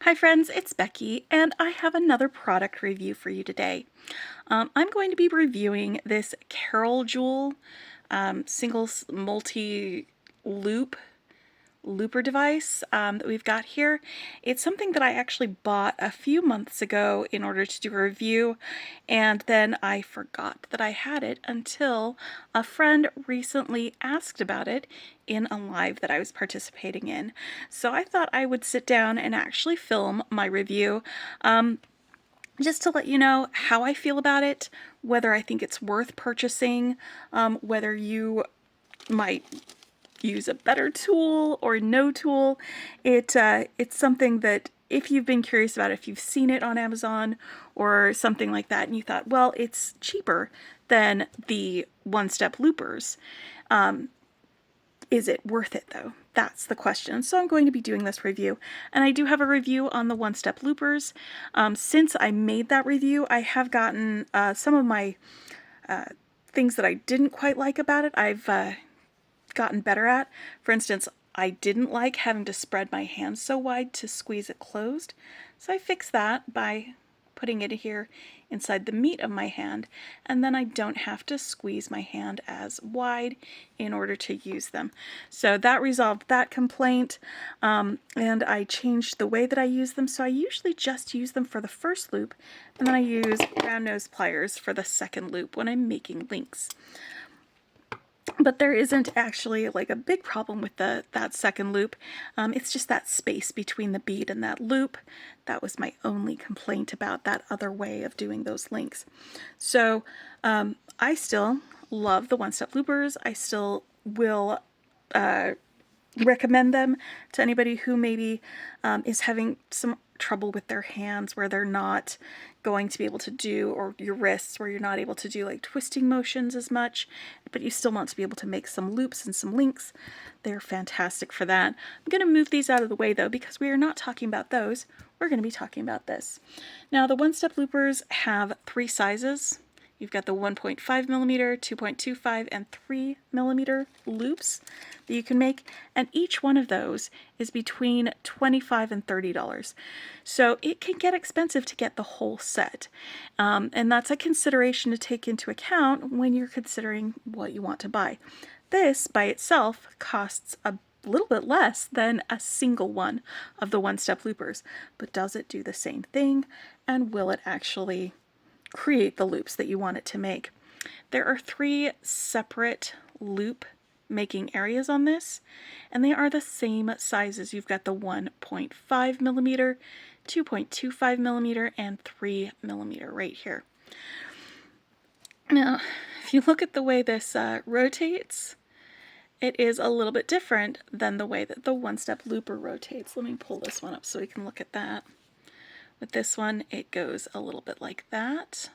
Hi friends, it's Becky, and I have another product review for you today. I'm going to be reviewing this KarolJewel single multi-loop looper device that we've got here. It's something that I actually bought a few months ago in order to do a review, and then I forgot that I had it until a friend recently asked about it in a live that I was participating in. So I thought I would sit down and actually film my review, just to let you know how I feel about it, whether I think it's worth purchasing, whether you might use a better tool or no tool. It's something that if you've been curious about, if you've seen it on Amazon or something like that, and you thought, well, it's cheaper than the one-step loopers, is it worth it though? That's the question. So I'm going to be doing this review, and I do have a review on the one-step loopers. Since I made that review, I have gotten some of my things that I didn't quite like about it. I've gotten better at. For instance, I didn't like having to spread my hands so wide to squeeze it closed. So I fixed that by putting it here inside the meat of my hand, and then I don't have to squeeze my hand as wide in order to use them. So that resolved that complaint, and I changed the way that I use them. So I usually just use them for the first loop, and then I use round nose pliers for the second loop when I'm making links. But there isn't actually like a big problem with that second loop. It's just that space between the bead and that loop. That was my only complaint about that other way of doing those links. So I still love the one-step loopers. I still will recommend them to anybody who maybe is having some trouble with their hands, where they're not going to be able to do, or your wrists where you're not able to do like twisting motions as much, but you still want to be able to make some loops and some links. They're fantastic for that. I'm going to move these out of the way though, because we are not talking about those. We're going to be talking about this. Now, the one-step loopers have 3 sizes. You've got the 1.5 millimeter, 2.25, and 3 millimeter loops that you can make, and each one of those is between $25 and $30. So it can get expensive to get the whole set, and that's a consideration to take into account when you're considering what you want to buy. This by itself costs a little bit less than a single one of the one-step loopers, but does it do the same thing, and will it actually create the loops that you want it to make? There are 3 separate loop making areas on this, and they are the same sizes. You've got the 1.5 millimeter, 2.25 millimeter, and 3 millimeter right here. Now, if you look at the way this rotates, it is a little bit different than the way that the one-step looper rotates. Let me pull this one up so we can look at that. With this one, it goes a little bit like that,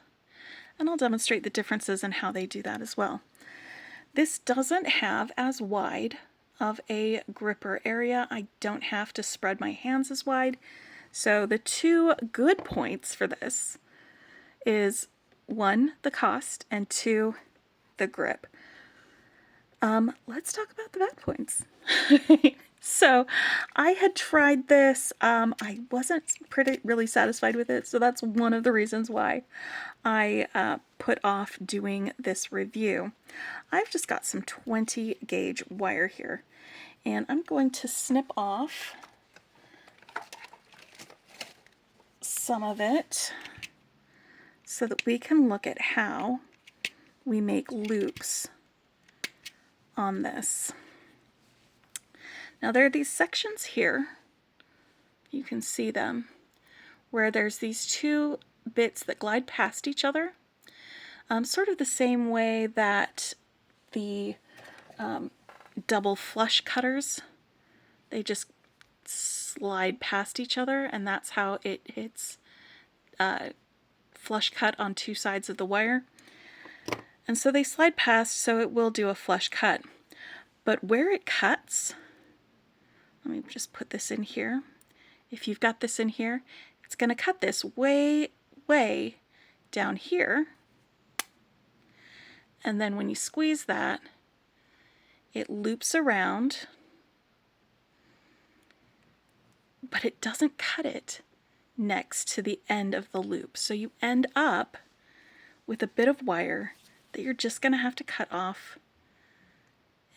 and I'll demonstrate the differences in how they do that as well. This doesn't have as wide of a gripper area. I don't have to spread my hands as wide. So the 2 good points for this is 1, the cost, and 2, the grip. Let's talk about the bad points. So I had tried this. I wasn't really satisfied with it, so that's one of the reasons why I put off doing this review. I've just got some 20 gauge wire here, and I'm going to snip off some of it so that we can look at how we make loops on this. Now there are these sections here, you can see them, where there's these 2 bits that glide past each other, sort of the same way that the double flush cutters, they just slide past each other, and that's how it's flush cut on 2 sides of the wire. And so they slide past, so it will do a flush cut. But where it cuts, let me just put this in here. If you've got this in here, it's going to cut this way, way down here. And then when you squeeze that, it loops around but it doesn't cut it next to the end of the loop. So you end up with a bit of wire that you're just going to have to cut off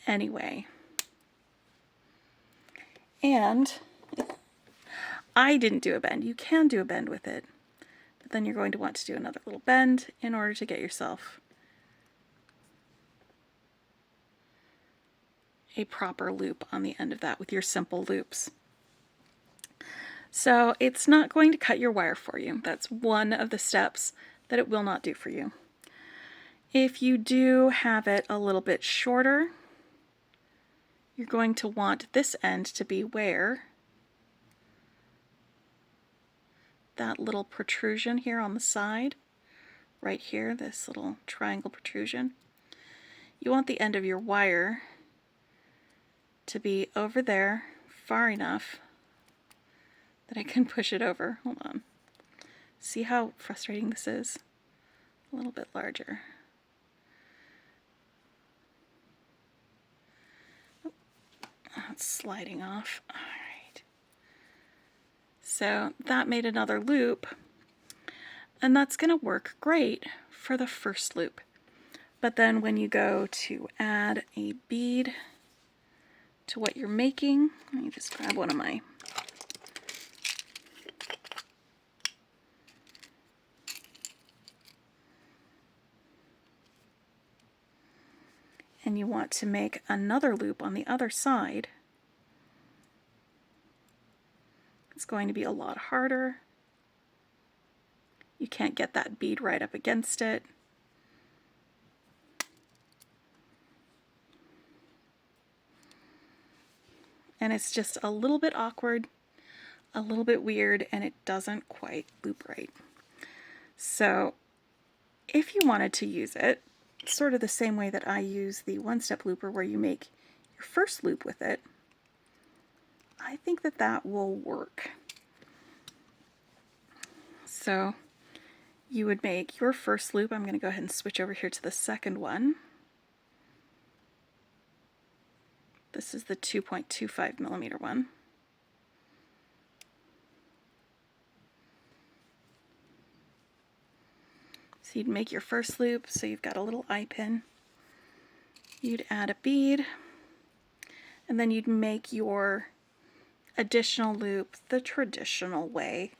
anyway. And I didn't do a bend. You can do a bend with it, but then you're going to want to do another little bend in order to get yourself a proper loop on the end of that with your simple loops. So it's not going to cut your wire for you. That's one of the steps that it will not do for you. If you do have it a little bit shorter, you're going to want this end to be where that little protrusion here on the side, right here, this little triangle protrusion. You want the end of your wire to be over there, far enough that I can push it over. Hold on. See how frustrating this is? A little bit larger. Oh, it's sliding off. All right. So that made another loop, and that's going to work great for the first loop. But then when you go to add a bead to what you're making, let me just grab one of my and you want to make another loop on the other side, it's going to be a lot harder. You can't get that bead right up against it. And it's just a little bit awkward, a little bit weird, and it doesn't quite loop right. So if you wanted to use it, sort of the same way that I use the one-step looper where you make your first loop with it, I think that that will work. So you would make your first loop. I'm going to go ahead and switch over here to the second one. This is the 2.25 millimeter one. So you'd make your first loop, so you've got a little eye pin. You'd add a bead, and then you'd make your additional loop the traditional way,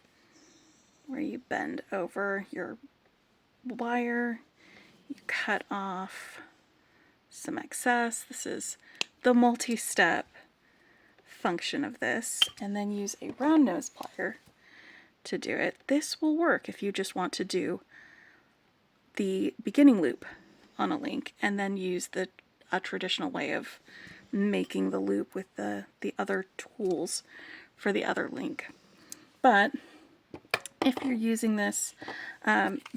where you bend over your wire, you cut off some excess. This is the multi-step function of this, and then use a round nose plier to do it. This will work if you just want to do the beginning loop on a link and then use a traditional way of making the loop with the other tools for the other link. But if you're using this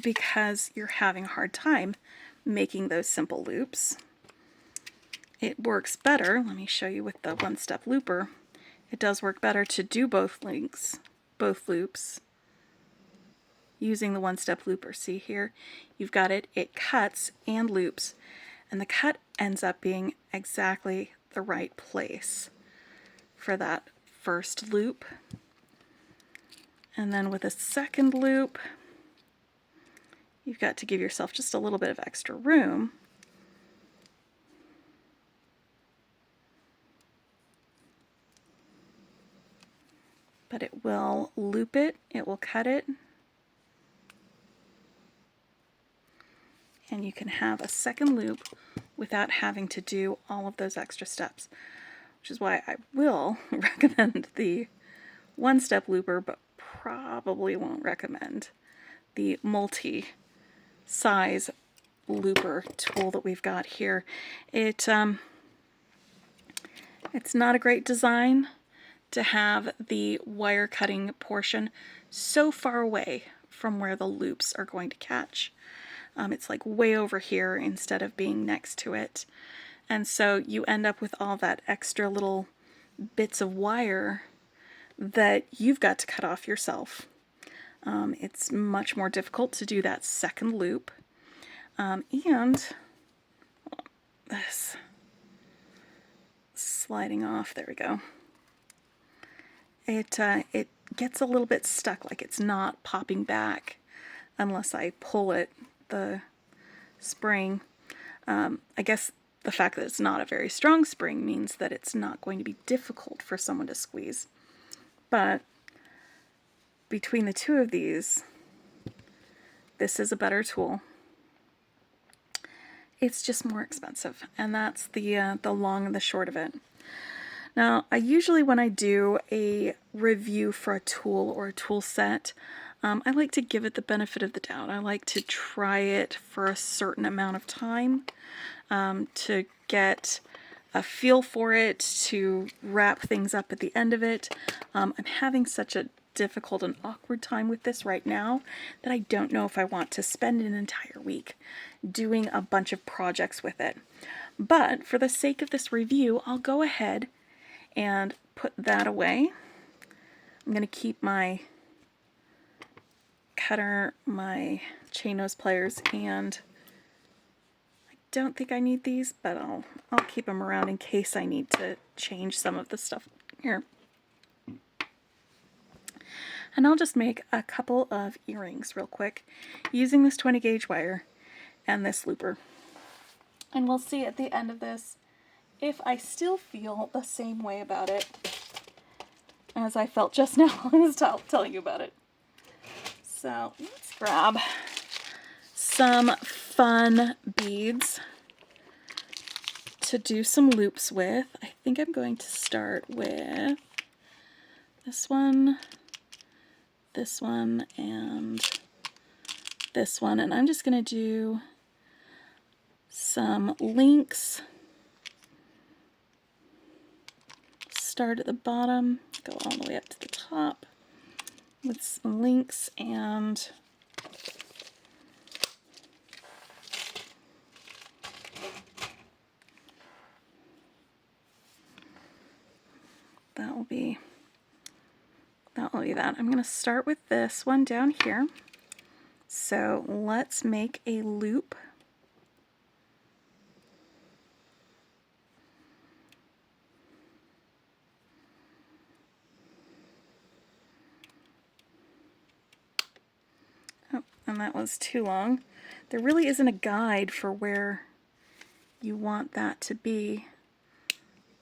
because you're having a hard time making those simple loops, it works better. Let me show you with the one-step looper. It does work better to do both links, both loops, using the one-step looper. See here, you've got it, it cuts and loops, and the cut ends up being exactly the right place for that first loop. And then with a second loop, you've got to give yourself just a little bit of extra room. But it will loop it, it will cut it, and you can have a second loop without having to do all of those extra steps, which is why I will recommend the one-step looper, but probably won't recommend the multi-size looper tool that we've got here. It's not a great design to have the wire cutting portion so far away from where the loops are going to catch. It's like way over here instead of being next to it. And so you end up with all that extra little bits of wire that you've got to cut off yourself. It's much more difficult to do that second loop. And this sliding off, there we go. it gets a little bit stuck, like it's not popping back unless I pull it, the spring. I guess the fact that it's not a very strong spring means that it's not going to be difficult for someone to squeeze. But between the two of these, this is a better tool. It's just more expensive, and that's the long and the short of it. Now, I usually, when I do a review for a tool or a tool set, I like to give it the benefit of the doubt. I like to try it for a certain amount of time to get a feel for it, to wrap things up at the end of it. I'm having such a difficult and awkward time with this right now that I don't know if I want to spend an entire week doing a bunch of projects with it. But for the sake of this review, I'll go ahead and put that away. I'm going to keep my cutter, my chain nose pliers, and I don't think I need these, but I'll keep them around in case I need to change some of the stuff here. And I'll just make a couple of earrings real quick using this 20 gauge wire and this looper. And we'll see at the end of this if I still feel the same way about it as I felt just now when I was telling you about it. So let's grab some fun beads to do some loops with. I think I'm going to start with this one, and this one, and I'm just going to do some links. Start at the bottom, go all the way up to the top with some links, and that will be that. I'm going to start with this one down here. So let's make a loop. Oh, and that was too long. There really isn't a guide for where you want that to be.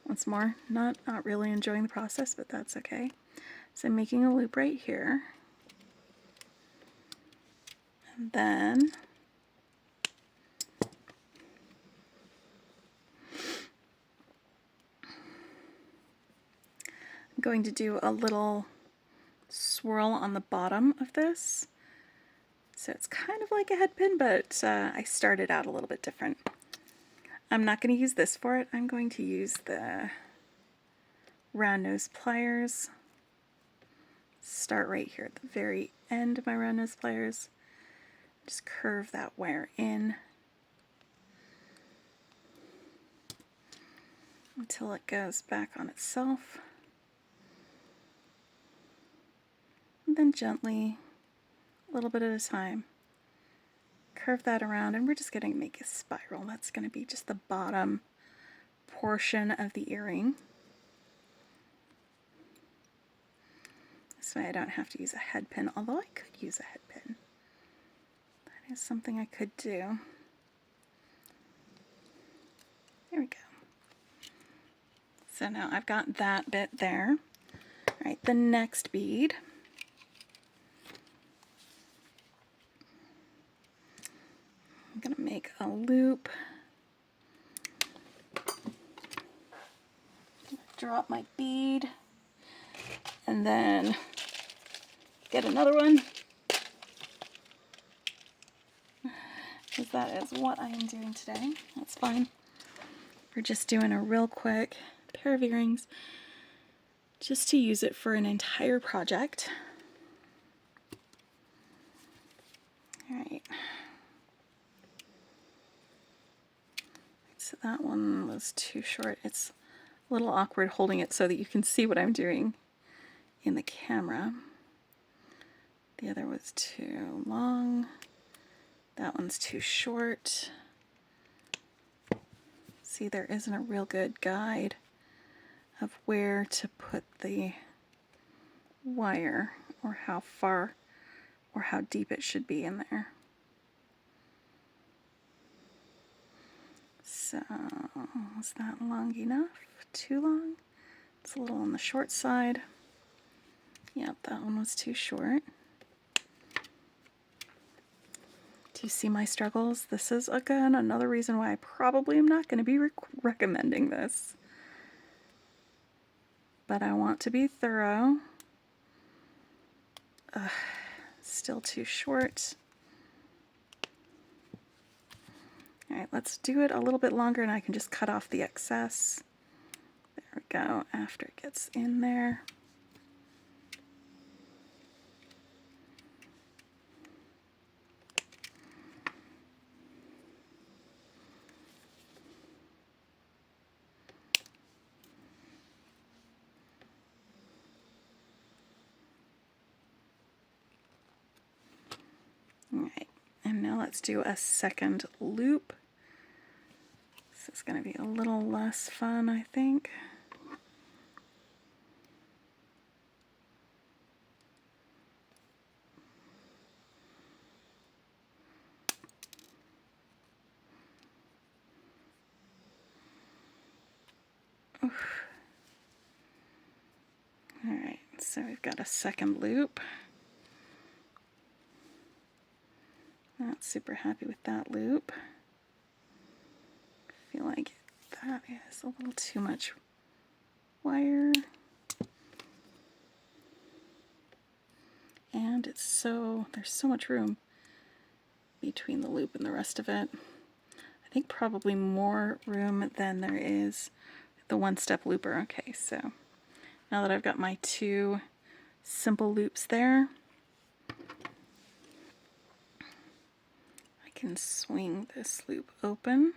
Once more, not really enjoying the process, but that's okay. So I'm making a loop right here. And then I'm going to do a little swirl on the bottom of this. So it's kind of like a head pin, but I started out a little bit different. I'm not going to use this for it. I'm going to use the round nose pliers. Start right here at the very end of my round nose pliers. Just curve that wire in until it goes back on itself. And then gently, a little bit at a time, curve that around, and we're just going to make a spiral. That's going to be just the bottom portion of the earring. This way I don't have to use a head pin, although I could use a head pin. That is something I could do. There we go. So now I've got that bit there. All right, the next bead. I'm going to make a loop. Drop my bead. And then get another one. Because that is what I am doing today. That's fine. We're just doing a real quick pair of earrings just to use it for an entire project. Alright. So that one was too short. It's a little awkward holding it so that you can see what I'm doing in the camera. The other was too long. That one's too short. See, there isn't a real good guide of where to put the wire, or how far or how deep it should be in there. So, is that long enough? Too long? It's a little on the short side. Yep, that one was too short. Do you see my struggles? This is, again, another reason why I probably am not going to be recommending this. But I want to be thorough. Still too short. Alright, let's do it a little bit longer and I can just cut off the excess. There we go, after it gets in there. Alright, and now let's do a second loop. This is going to be a little less fun, I think. Oof. Alright, so we've got a second loop. Not super happy with that loop. I feel like that is a little too much wire. And it's there's so much room between the loop and the rest of it. I think probably more room than there is the one-step looper. Okay, so now that I've got my two simple loops there, I can swing this loop open,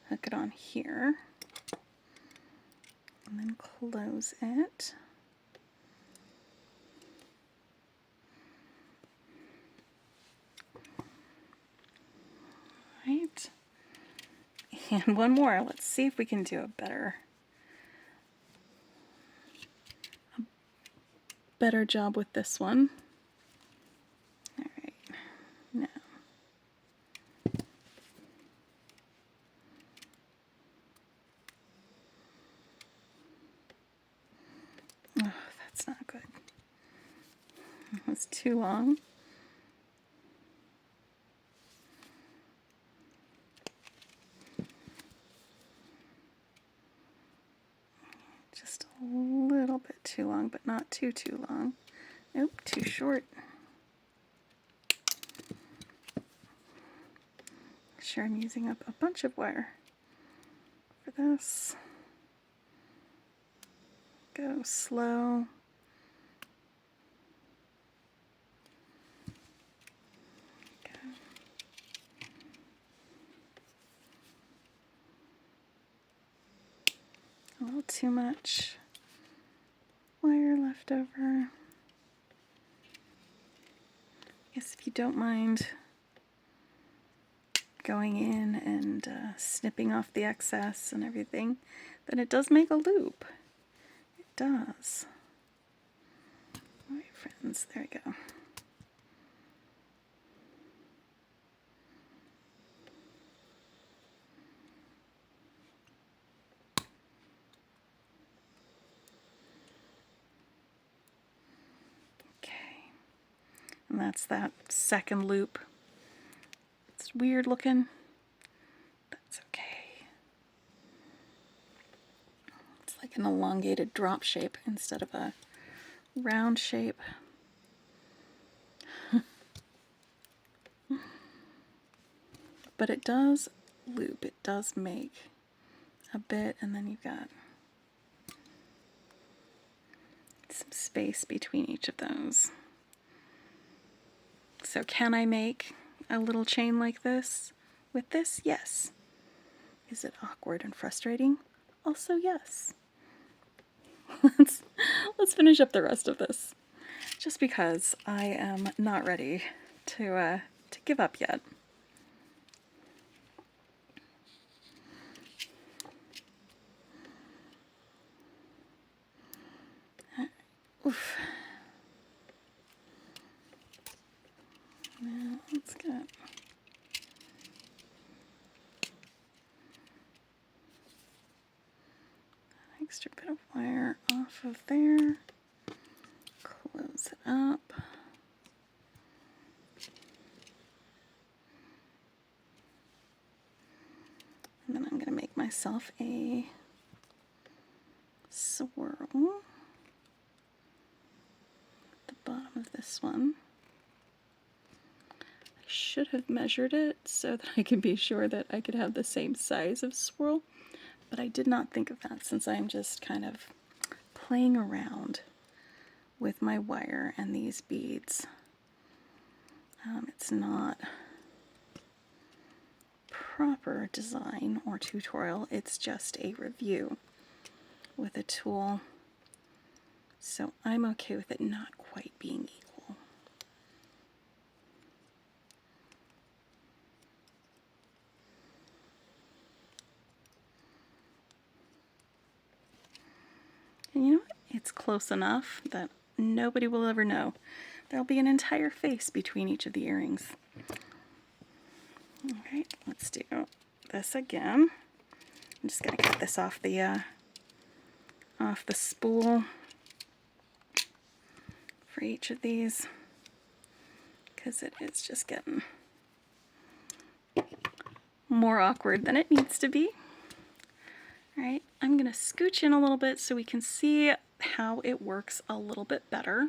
hook it on here, and then close it. Right. And one more. Let's see if we can do a better job with this one. All right. Now. Oh, that's not good. That was too long. Just a little bit too long, but not too long. Nope, too short. Sure, I'm using up a bunch of wire for this. Go slow. Okay. A little too much wire left over. I guess if you don't mind going in and snipping off the excess and everything, then it does make a loop. It does. All right, friends, there we go. And that's that second loop. It's weird looking. That's okay. It's like an elongated drop shape instead of a round shape. But it does loop. It does make a bit, and then you've got some space between each of those. So can I make a little chain like this with this? Yes. Is it awkward and frustrating? Also yes. Let's finish up the rest of this, just because I am not ready to give up yet. extra bit of wire off of there. Close it up. And then I'm going to make myself a swirl at the bottom of this one. I should have measured it so that I can be sure that I could have the same size of swirl, but I did not think of that since I'm just kind of playing around with my wire and these beads. It's not proper design or tutorial, it's just a review with a tool, so I'm okay with it not quite being equal. And you know what? It's close enough that nobody will ever know. There'll be an entire face between each of the earrings. Alright, let's do this again. I'm just going to cut this off the spool for each of these, because it is just getting more awkward than it needs to be. Alright, I'm going to scooch in a little bit so we can see how it works a little bit better.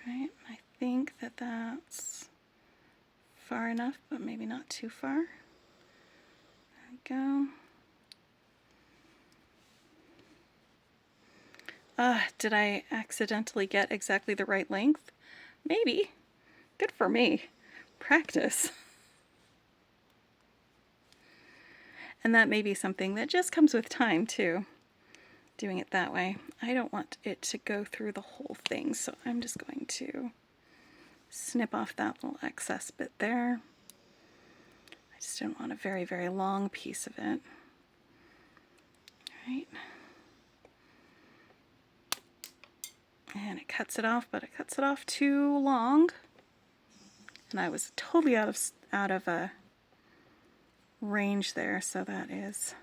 Alright, I think that that's far enough, but maybe not too far. There we go. Did I accidentally get exactly the right length? Maybe. Good for me. Practice. And that may be something that just comes with time too, doing it that way. I don't want it to go through the whole thing, so I'm just going to snip off that little excess bit there. I just don't want a very, very long piece of it. All right. And it cuts it off, but it cuts it off too long. And I was totally out of a range there, so that is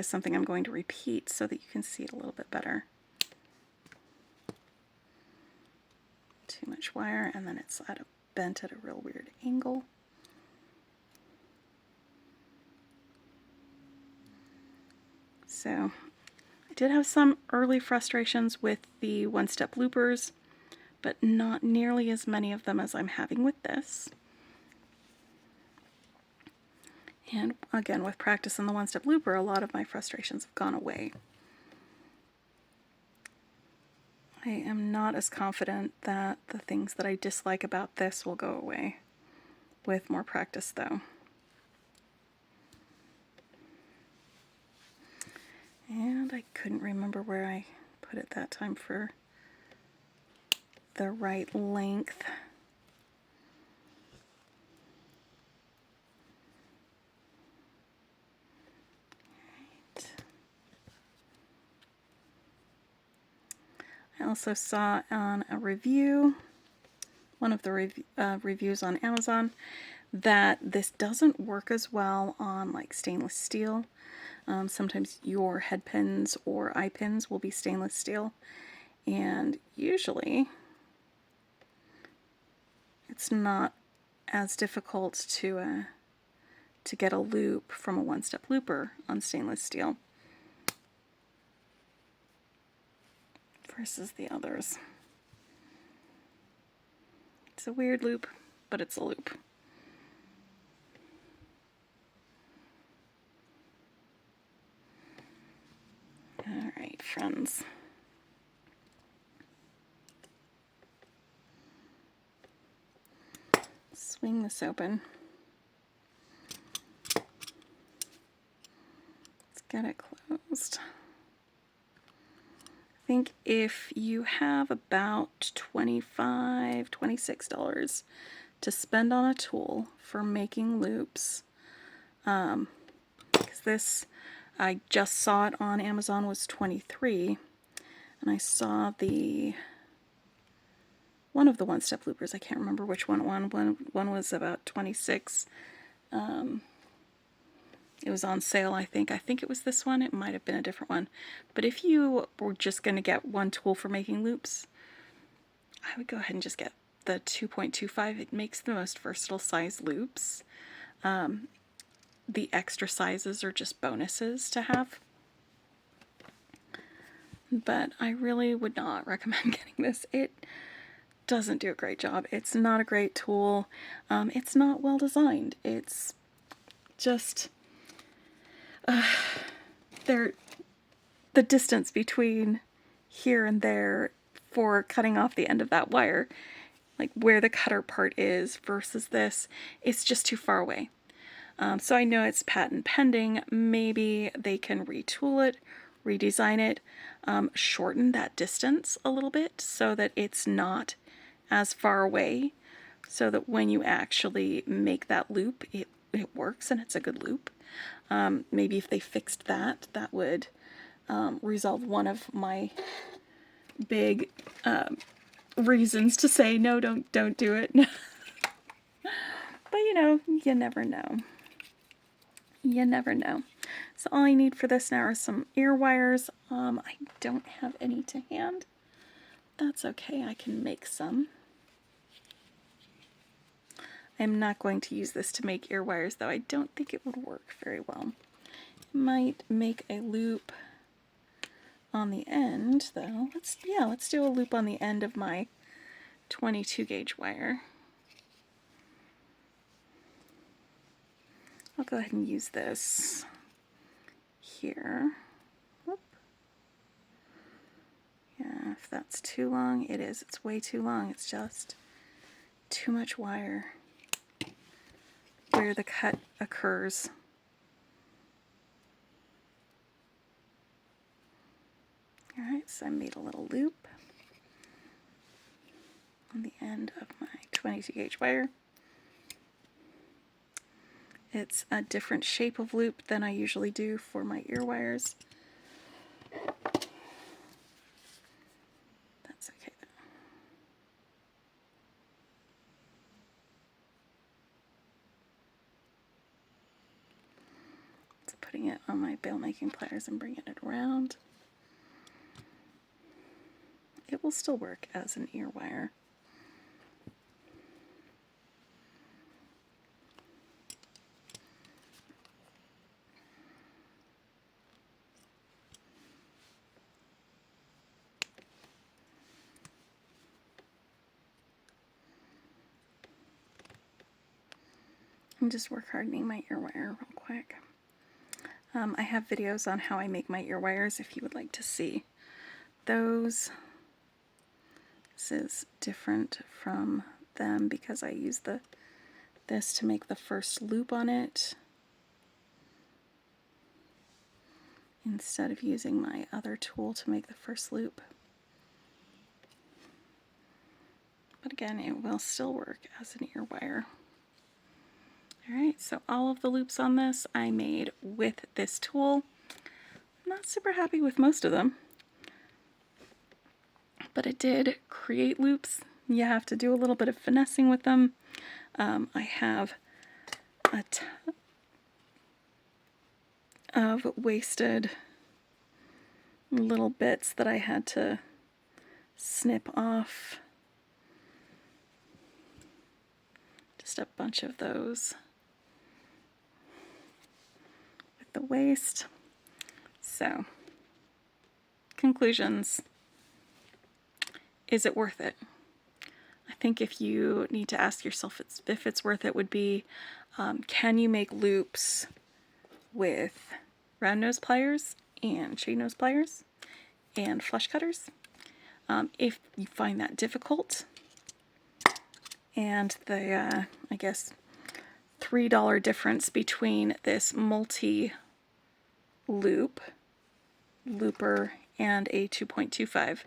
something I'm going to repeat so that you can see it a little bit better. Too much wire, and then it's bent at a real weird angle. So I did have some early frustrations with the one-step loopers, but not nearly as many of them as I'm having with this. And again, with practice in the one-step looper, a lot of my frustrations have gone away. I am not as confident that the things that I dislike about this will go away with more practice, though. And I couldn't remember where I put it that time for the right length. Right. I also saw on a review, one of the reviews on Amazon, that this doesn't work as well on like stainless steel. Sometimes your head pins or eye pins will be stainless steel, and usually it's not as difficult to get a loop from a one-step looper on stainless steel versus the others. It's a weird loop, but it's a loop. All right, friends. Swing this open. Let's get it closed. I think if you have about $25, $26 to spend on a tool for making loops, because this I just saw it on Amazon was 23, and I saw one of the one-step loopers. I can't remember which one. One was about 26. It was on sale, I think. I think it was this one. It might have been a different one. But if you were just going to get one tool for making loops, I would go ahead and just get the 2.25. It makes the most versatile size loops. The extra sizes are just bonuses to have. But I really would not recommend getting this. It doesn't do a great job. It's not a great tool. It's not well designed. It's just the distance between here and there for cutting off the end of that wire, like where the cutter part is versus this, it's just too far away. So I know it's patent pending. Maybe they can retool it, redesign it, shorten that distance a little bit so that it's not as far away, so that when you actually make that loop, it works and it's a good loop. Maybe if they fixed that, that would resolve one of my big reasons to say no, don't do it. But you know, you never know. You never know. So all I need for this now are some ear wires. I don't have any to hand. That's okay, I can make some. I'm not going to use this to make ear wires, though. I don't think it would work very well. Might make a loop on the end, though. Let's do a loop on the end of my 22 gauge wire. I'll go ahead and use this here. Whoop. Yeah, if that's too long, it is. It's way too long. It's just too much wire where the cut occurs. Alright, so I made a little loop on the end of my 22 gauge wire. It's a different shape of loop than I usually do for my ear wires. That's okay though. So putting it on my bail making pliers and bringing it around. It will still work as an ear wire. And just work hardening my ear wire real quick. I have videos on how I make my ear wires if you would like to see those. This is different from them because I use this to make the first loop on it instead of using my other tool to make the first loop. But again, it will still work as an ear wire. Alright, so all of the loops on this I made with this tool. I'm not super happy with most of them, but it did create loops. You have to do a little bit of finessing with them. I have a ton of wasted little bits that I had to snip off. Just a bunch of those with the waste. So, conclusions. Is it worth it? I think if you need to ask yourself if it's worth it would be, can you make loops with round nose pliers and shade nose pliers and flush cutters? If you find that difficult, and the, I guess, $3 difference between this looper and a 2.25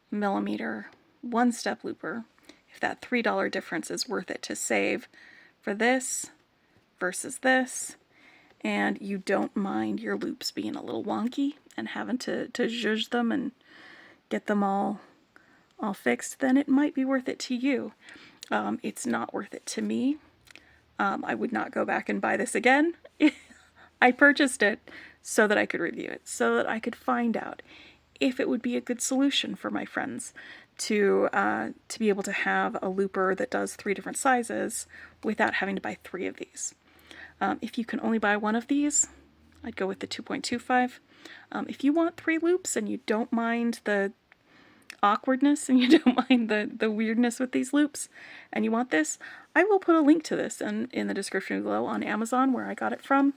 millimeter one-step looper, if that $3 difference is worth it to save for this versus this, and you don't mind your loops being a little wonky and having to zhuzh them and get them all fixed, then it might be worth it to you. It's not worth it to me. I would not go back and buy this again. I purchased it so that I could review it, so that I could find out if it would be a good solution for my friends to be able to have a looper that does 3 different sizes without having to buy 3 of these. If you can only buy 1 of these, I'd go with the 2.25. If you want 3 loops and you don't mind the awkwardness and you don't mind the weirdness with these loops and you want this, I will put a link to this in the description below on Amazon where I got it from.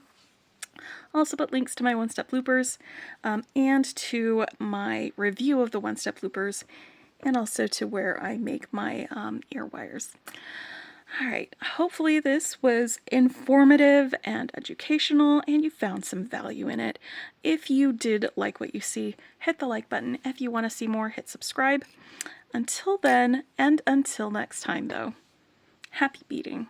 I'll also put links to my one-step loopers and to my review of the one-step loopers, and also to where I make my ear wires. Alright, hopefully this was informative and educational and you found some value in it. If you did like what you see, hit the like button. If you want to see more, hit subscribe. Until then, and until next time though, happy beading.